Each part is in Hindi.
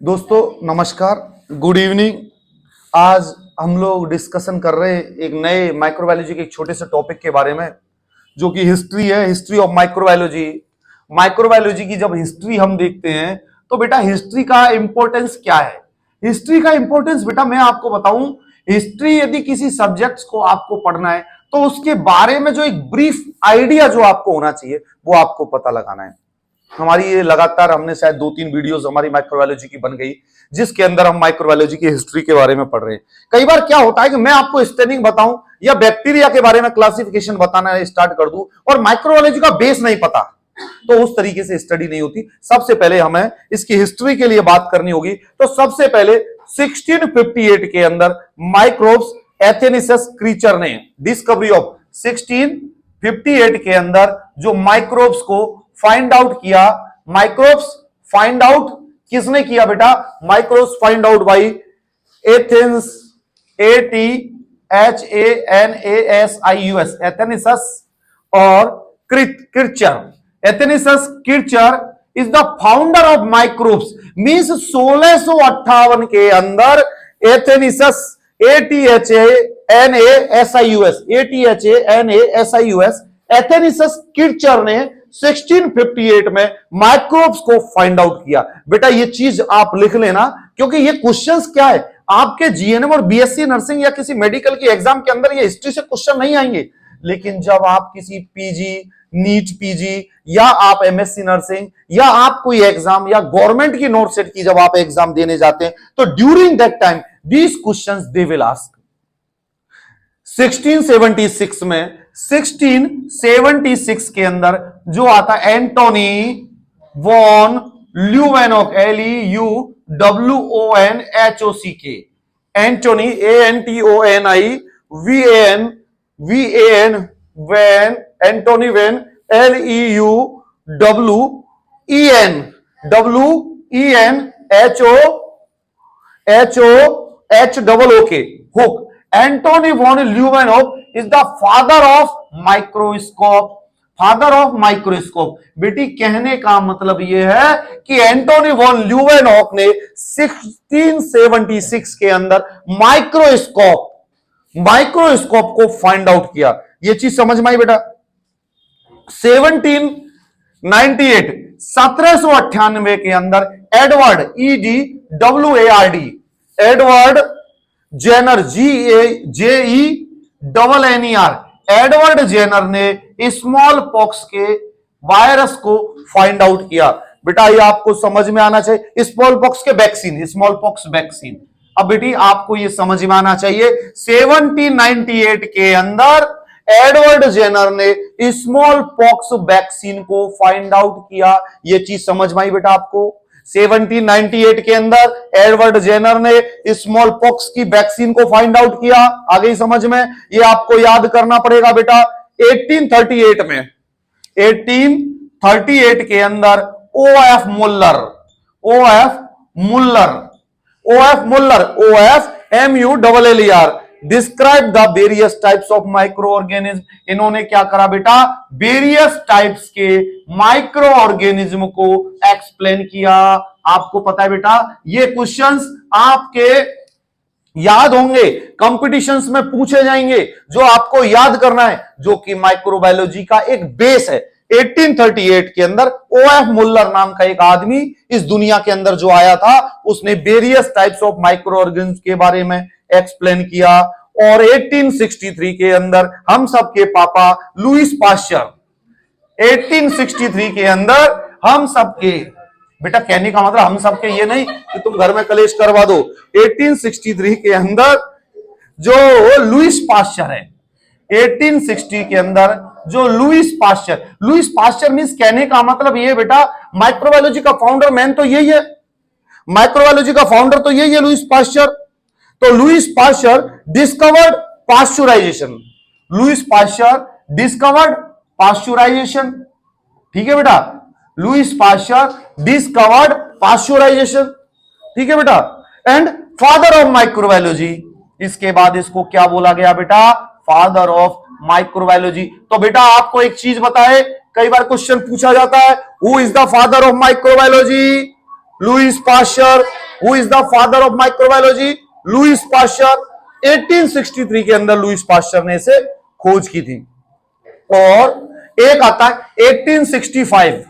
दोस्तों नमस्कार, गुड इवनिंग। आज हम लोग डिस्कशन कर रहे हैं एक नए माइक्रोबायोलॉजी के एक छोटे से टॉपिक के बारे में, जो कि हिस्ट्री है, हिस्ट्री ऑफ माइक्रोबायोलॉजी। माइक्रोबायोलॉजी की जब हिस्ट्री हम देखते हैं तो बेटा हिस्ट्री का इंपॉर्टेंस क्या है? हिस्ट्री का इंपॉर्टेंस बेटा मैं आपको बताऊं, हिस्ट्री यदि किसी सब्जेक्ट्स को आपको पढ़ना है तो उसके बारे में जो एक ब्रीफ आइडिया जो आपको होना चाहिए वो आपको पता लगाना है। हमारी ये लगातार हमने शायद 2-3 वीडियोस हमारी माइक्रोबायोलॉजी की बन गई, जिसके अंदर हम माइक्रोबायोलॉजी की हिस्ट्री के बारे में पढ़ रहे हैं। कई बार क्या होता है कि मैं आपको स्टेनिंग बताऊं या बैक्टीरिया के बारे में क्लासिफिकेशन बताना स्टार्ट कर दूं और माइक्रोबायोलॉजी का बेस नहीं पता, तो उस तरीके से स्टडी नहीं होती। सबसे पहले हमें इसकी हिस्ट्री के लिए बात करनी होगी। तो सबसे पहले 1658 के अंदर माइक्रोब्स एथेनिसस क्रीचर ने डिस्कवरी ऑफ 1658 के अंदर जो माइक्रोब्स को फाइंड आउट किया। माइक्रोब्स फाइंड आउट किसने किया बेटा? Microbes find out by Athens, ATHANASIUS, Athanasius और क्रीचर। Athanasius Kircher is the founder of microbes. Means 1658 के अंदर एथेनिसस, ATHANASIUS, एथेनिसस क्रीचर ने 1658 में माइक्रोब्स को फाइंड आउट किया। बेटा ये चीज आप लिख लेना, क्योंकि ये क्वेश्चंस क्या है, आपके जीएनएम और बीएससी नर्सिंग या किसी मेडिकल की एग्जाम के अंदर ये हिस्ट्री से क्वेश्चन नहीं आएंगे, लेकिन जब आप किसी पीजी, नीट पीजी या आप एमएससी नर्सिंग या आप कोई एग्जाम या गवर्नमेंट की नोट सेट की जब आप एग्जाम देने जाते हैं तो during that time these questions they will ask. 1676 में 1676 के अंदर जो आता Antonie van Leeuwenhoek, LEUWONHOCK, Antonie ANTONI van, Antonie van, LEUWENHOHOK, hook. Antonie van Leeuwenhoek is the father of microscope. Father of microscope बेटी कहने का मतलब यह है कि एंटोनी वॉन ल्यूवेनॉक ने 1676 के अंदर माइक्रोस्कोप को फाइंड आउट किया। यह चीज समझ में आई बेटा? 1798 के अंदर Edward EDWARD, Edward Jenner, JENER, Edward Jenner ने स्मॉल पॉक्स के वायरस को फाइंड आउट किया। बेटा ये आपको समझ में आना चाहिए, स्मॉल पॉक्स के वैक्सीन, स्मॉल पॉक्स वैक्सीन। अब बेटी आपको ये समझ में आना चाहिए 1798 के अंदर एडवर्ड जेनर ने स्मॉल पॉक्स वैक्सीन को फाइंड आउट किया। ये चीज समझ में आई बेटा आपको? 1798 के अंदर एडवर्ड जेनर ने स्मॉल पॉक्स की वैक्सीन को फाइंड आउट किया। आ गई समझ में? ये आपको याद करना पड़ेगा बेटा। 1838 के अंदर OF Muller, describe the various types of micro organism. इन्होंने क्या करा बेटा? वेरियस टाइप्स के माइक्रो ऑर्गेनिज्म को एक्सप्लेन किया। आपको पता है बेटा ये क्वेश्चंस आपके याद होंगे, कंपटीशंस में पूछे जाएंगे, जो आपको याद करना है, जो कि माइक्रोबायोलॉजी का एक बेस है। 1838 के अंदर OF मुल्लर नाम का एक आदमी इस दुनिया के अंदर जो आया था, उसने various types of micro organism के बारे में एक्सप्लेन किया। और 1863 के अंदर हम सबके पापा लुईस पाश्चर, 1863 के अंदर हम सबके, बेटा कहने का मतलब हम सबके ये नहीं कि तुम घर में कलेश करवा दो। 1863 के अंदर जो लुईस पाश्चर है, 1860 के अंदर जो लुईस पाश्चर मींस कहने का मतलब ये बेटा माइक्रोबायोलॉजी का फाउंडर मैन तो यही है, माइक्रोबायोलॉजी का फाउंडर तो यही है लुईस पाश्चर। तो Louis Pasteur discovered pasteurisation, Louis Pasteur discovered pasteurisation. ठीक है बेटा, लुईस पाश्चर डिस्कवर्ड पाश्चराइजेशन। ठीक है बेटा, एंड फादर ऑफ माइक्रोबायोलॉजी। इसके बाद इसको क्या बोला गया बेटा? Father of microbiology. तो बेटा आपको एक चीज बताए, कई बार क्वेश्चन पूछा जाता है, who is the father of microbiology? Louis Pasteur. Who is the father of microbiology? Louis Pasteur. 1863 के अंदर लुईस पाश्चर ने इसे खोज की थी। और एक आता है 1865।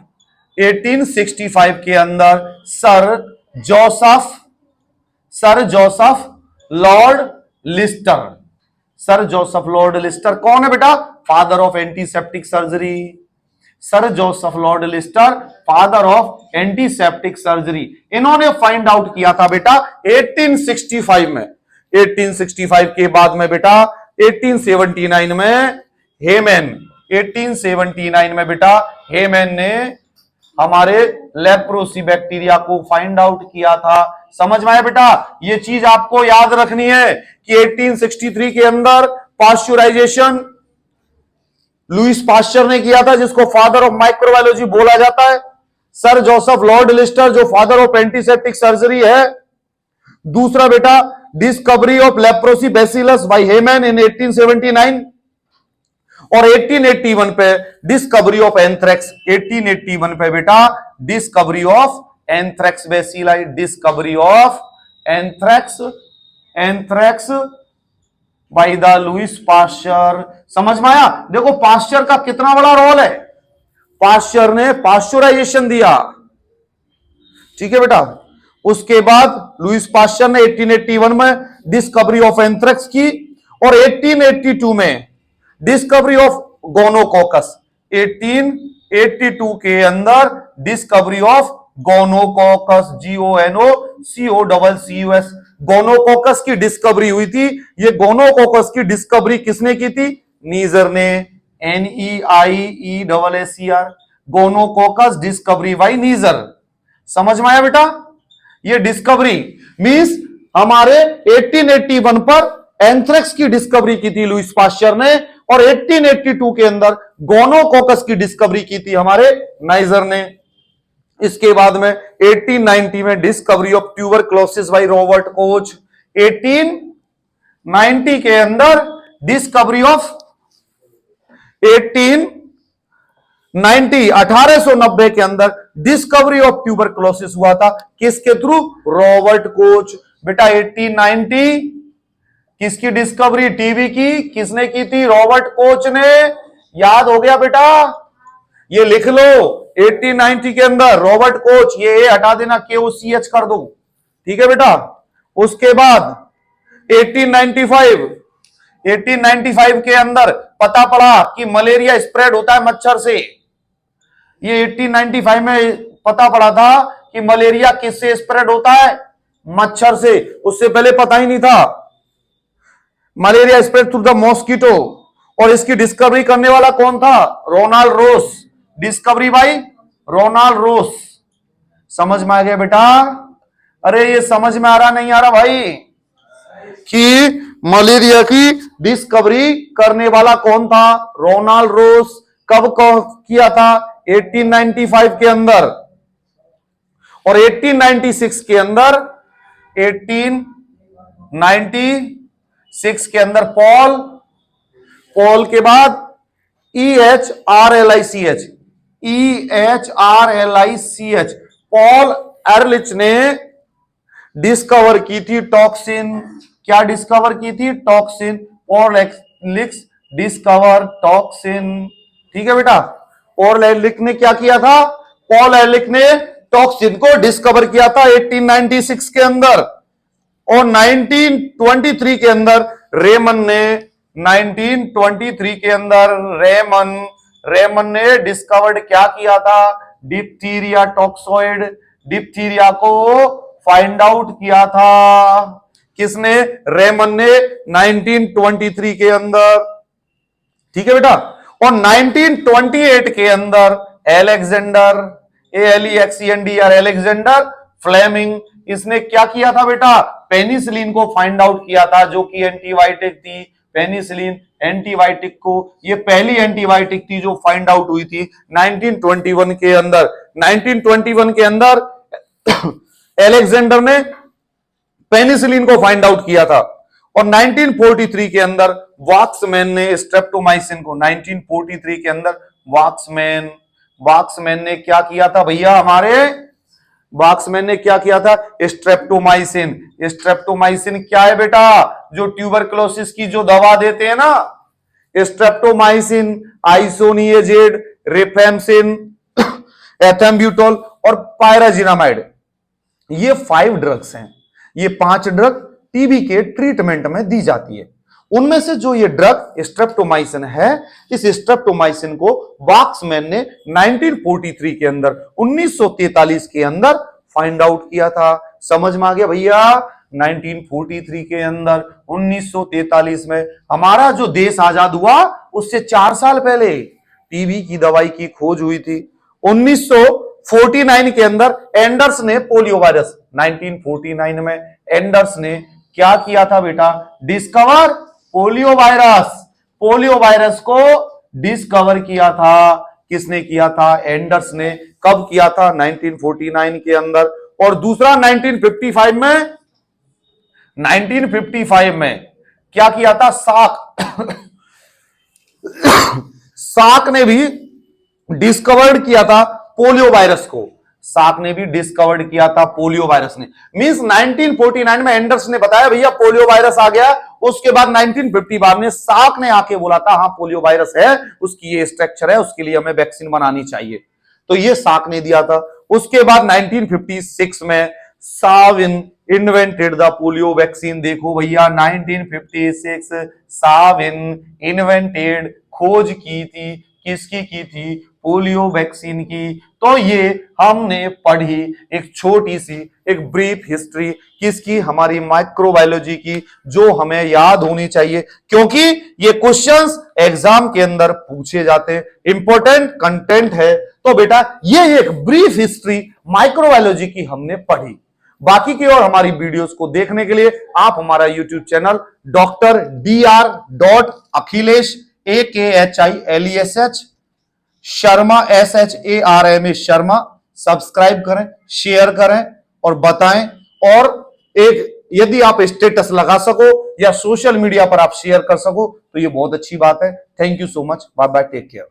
1865 के अंदर sir Joseph Lord Lister. Sir Joseph Lord Lister कौन है बेटा? Father of antiseptic surgery. Sir Joseph Lord Lister father of antiseptic surgery. इन्होंने फाइंड आउट किया था बेटा 1865 में। 1865 के बाद में बेटा 1879 में हेमैन। 1879 में बेटा हेमैन ने हमारे लेप्रोसी बैक्टीरिया को फाइंड आउट किया था। समझ में आया बेटा? ये चीज आपको याद रखनी है कि 1863 के अंदर पाश्चराइजेशन लुईस पाश्चर ने किया था, जिसको फादर ऑफ माइक्रोबायोलॉजी बोला जाता है। सर जोसेफ लॉर्ड लिस्टर जो फादर ऑफ एंटीसेप्टिक सर्जरी है। दूसरा बेटा discovery of leprosy bacillus by Hayman in 1879 और 1881 पे डिस्कवरी ऑफ एंथ्रेक्स। 1881 पे बेटा discovery of anthrax bacilli. Discovery of anthrax by the Louis Pasteur. समझ में आया? देखो पाश्चर का कितना बड़ा रोल है। पाश्चर ने पाश्चराइजेशन दिया, ठीक है बेटा। उसके बाद लुईस पाश्चर ने 1881 में डिस्कवरी ऑफ एंथ्रेक्स की और 1882 में डिस्कवरी ऑफ गोनोकॉकस। 1882 के अंदर डिस्कवरी ऑफ गोनोकॉकस। GONOCOCUS गोनोकॉकस की डिस्कवरी हुई थी। ये गोनोकॉकस की डिस्कवरी किसने की थी? नीजर ने। NEIEASER gonococcus discovery by Neisser. समझ में आया बेटा? ये डिस्कवरी मींस हमारे 1881 पर एंथ्रेक्स की डिस्कवरी की थी लुईस पाश्चर ने और 1882 के अंदर गोनोकॉकस की डिस्कवरी की थी हमारे नाइजर ने। इसके बाद में 1890 में discovery of tuberculosis by Robert Koch. 1890 के अंदर डिस्कवरी ऑफ 1890 के अंदर डिस्कवरी ऑफ ट्यूबरक्लोसिस हुआ था। किसके थ्रू? Robert Koch. बेटा 1890 किसकी डिस्कवरी? टीबी की। किसने की थी? रॉबर्ट कोच ने। याद हो गया बेटा? ये लिख लो 1890 के अंदर रॉबर्ट कोच। ये हटा देना, KOCH कर दो, ठीक है बेटा। उसके बाद 1895 के अंदर पता पड़ा कि मलेरिया स्प्रेड होता है मच्छर से। ये 1895 में पता पड़ा था कि मलेरिया किससे स्प्रेड होता है? मच्छर से। उससे पहले पता ही नहीं था। Malaria spread through the mosquito. और इसकी डिस्कवरी करने वाला कौन था? रोनाल्ड रोस। डिस्कवरी बाय रोनाल्ड रोस। समझ में आ गया बेटा? अरे ये समझ में आ रहा नहीं आ रहा भाई कि मलेरिया की डिस्कवरी करने वाला कौन था? रोनाल्ड रोस। कब किया था? 1895 के अंदर। और 1896 के अंदर 1896 के अंदर पॉल के बाद EHRLICH पॉल एरलिच ने डिस्कवर की थी टॉक्सिन। क्या डिस्कवर की थी? टॉक्सिन। पॉल एरलिच डिस्कवर टॉक्सिन, ठीक है बेटा। पॉल एरलिच ने क्या किया था? पॉल एरलिच ने टॉक्सिन को डिस्कवर किया था 1896 के अंदर। और 1923 के अंदर रेमन ने 1923 के अंदर रेमन ने डिस्कवर्ड क्या किया था? Diphtheria toxoid. डिप्थीरिया को फाइंड आउट किया था किसने? रेमन ने 1923 के अंदर, ठीक है बेटा। और 1928 के अंदर अलेक्जेंडर अलेक्जेंडर फ्लेमिंग इसने क्या किया था बेटा? पेनिसिलिन को फाइंड आउट किया था, जो कि एंटीबायोटिक थी। पेनिसिलिन एंटीबायोटिक को, ये पहली एंटीबायोटिक थी जो फाइंड आउट हुई थी 1921 के अंदर। 1921 के अंदर अलेक्जेंडर ने पेनिसिलिन को फाइंड आउट किया था। और 1943 के अंदर वॉक्समैन ने स्ट्रेप्टोमाइसिन को 1943 के अंदर वॉक्समैन ने क्या किया था भैया? हमारे वाक्समैन ने क्या किया था? स्ट्रेप्टोमाइसिन। स्ट्रेप्टोमाइसिन क्या है बेटा? जो ट्यूबरकुलोसिस की जो दवा देते हैं ना, स्ट्रेप्टोमाइसिन, आइसोनिएजेड, रिफेम्सिन, एथेम्ब्यूटोल और पायराजिनामाइड, ये 5 ड्रग्स हैं। ये 5 ड्रग टीबी के ट्रीटमेंट में दी जाती है। उनमें से जो ये ड्रग स्ट्रेप्टोमाइसिन है, इस स्ट्रेप्टोमाइसिन को वाक्समैन ने 1943 के अंदर, 1943 के अंदर फाइंड आउट किया था। समझ में आ गया भैया? 1943 के अंदर, 1943 में हमारा जो देश आजाद हुआ उससे 4 साल पहले टीबी की दवाई की खोज हुई थी। 1949 के अंदर एंडर्स ने पोलियो वायरस, 1949 में एंडर्स ने क्या किया था बेटा? Discover polio virus. Polio virus को डिस्कवर किया था। किसने किया था? एंडर्स ने। कब किया था? 1949 के अंदर। और दूसरा 1955 में, 1955 में क्या किया था? साक साक ने भी डिस्कवर्ड किया था पोलियो वायरस को। साक ने भी डिस्कवर्ड किया था पोलियो वायरस ने। मींस 1949 में एंडर्स ने बताया भैया पोलियो वायरस आ गया। उसके बाद 1955 में साक ने आके बोला था हाँ पोलियो वायरस है, उसकी ये स्ट्रक्चर है, उसके लिए हमें वैक्सीन बनानी चाहिए। तो ये साक ने दिया था। उसके बाद 1956 में Sawin invented the polio vaccine. देखो भैया 1956 साविन इन्वेंटेड, खोज की थी। किसकी की थी? पोलियो वैक्सीन की। तो ये हमने पढ़ी एक छोटी सी, एक ब्रीफ हिस्ट्री किसकी? हमारी माइक्रोबायोलॉजी की, जो हमें याद होनी चाहिए क्योंकि ये क्वेश्चंस एग्जाम के अंदर पूछे जाते हैं, इंपॉर्टेंट कंटेंट है। तो बेटा ये एक ब्रीफ हिस्ट्री माइक्रोबायोलॉजी की हमने पढ़ी। बाकी की और हमारी वीडियोस को देखने के लिए आप हमारा YouTube channel dr.akhilesh AKHILESH Sharma SHARMA Sharma subscribe करें, शेयर करें और बताएं। और एक यदि आप स्टेटस लगा सको या सोशल मीडिया पर आप शेयर कर सको तो ये बहुत अच्छी बात है। Thank you so much. Bye bye, take care.